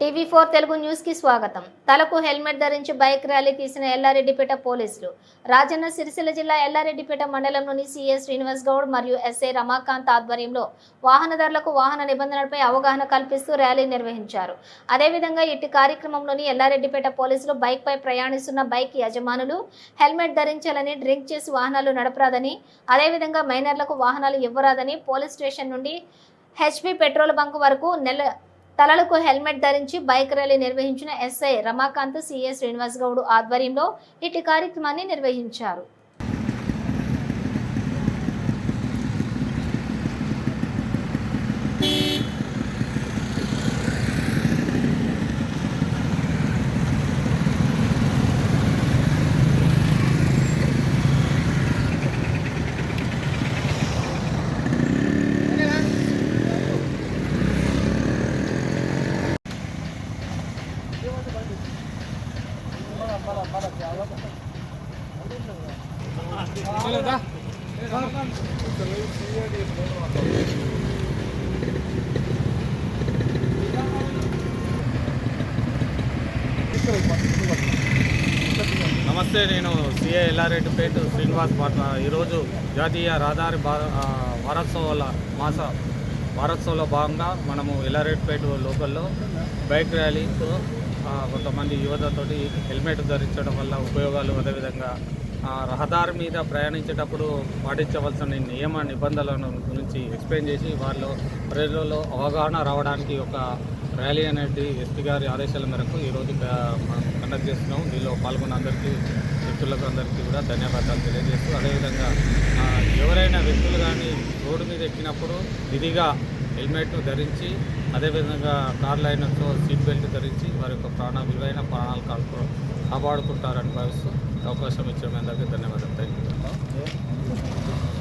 టీవీ4 Telugu news కి స్వాగతం. తలకు హెల్మెట్ ధరించి బైక్ ర్యాలీ తీసిన ఎల్లారెడ్డిపేట పోలీసులు. రాజన్న సిరిసిల్ల జిల్లా ఎల్లారెడ్డిపేట మండలంలోని సిఏ శ్రీనివాస్ గౌడ్ మరియు ఎస్ఐ రమాకాంత్ ఆధ్వర్యంలో వాహనదారులకు వాహన నిబంధనలపై అవగాహన కల్పిస్తూ ర్యాలీ నిర్వహించారు. అదేవిధంగా ఇట్టి కార్యక్రమంలోని ఎల్లారెడ్డిపేట పోలీసులు బైక్ పై ప్రయాణిస్తున్న బైక్ యజమానులు హెల్మెట్ ధరించాలని, డ్రింక్ చేసి వాహనాలు నడపరాదని, అదేవిధంగా మైనర్లకు వాహనాలు ఇవ్వరాదని, పోలీస్ స్టేషన్ నుండి హెచ్పి పెట్రోల్ బంక్ వరకు తలలకు హెల్మెట్ ధరించి బైక్ ర్యాలీ నిర్వహించిన ఎస్ఐ రమాకాంత్, సిఏ శ్రీనివాస్ గౌడ్ ఆధ్వర్యంలో ఇట్టి కార్యక్రమాన్ని నిర్వహించారు. నమస్తే, నేను సిఏ ఎల్లారెడ్డిపేట శ్రీనివాస్ పాట్ల. ఈరోజు జాతీయ రహదారి వారోత్సవంలో భాగంగా మనము ఎల్లారెడ్డిపేట లోకల్లో బైక్ ర్యాలీతో కొంతమంది యువతతోటి హెల్మెట్ ధరించడం వల్ల ఉపయోగాలు, అదేవిధంగా రహదారి మీద ప్రయాణించేటప్పుడు పాటించవలసిన నియమ నిబంధనలను గురించి ఎక్స్ప్లెయిన్ చేసి ప్రజలలో అవగాహన రావడానికి ఒక ర్యాలీ అనేది ఎస్పీ గారి ఆదేశాల మేరకు ఈరోజు మనం కండక్ట్ చేస్తున్నాం. దీనిలో పాల్గొన్న అందరికీ, వ్యక్తులకు అందరికీ కూడా ధన్యవాదాలు తెలియజేస్తూ, అదేవిధంగా ఎవరైనా వ్యక్తులు కానీ రోడ్డు మీద ఎక్కినప్పుడు విధిగా హెల్మెట్ను ధరించి, అదేవిధంగా కార్ లైనర్తో సీట్ బెల్ట్ ధరించి వారి యొక్క విలువైన ప్రాణాలు కాపాడుకుంటారని భావిస్తూ అవకాశం ఇచ్చిన మీ అందరికీ ధన్యవాదాలు. Thank you.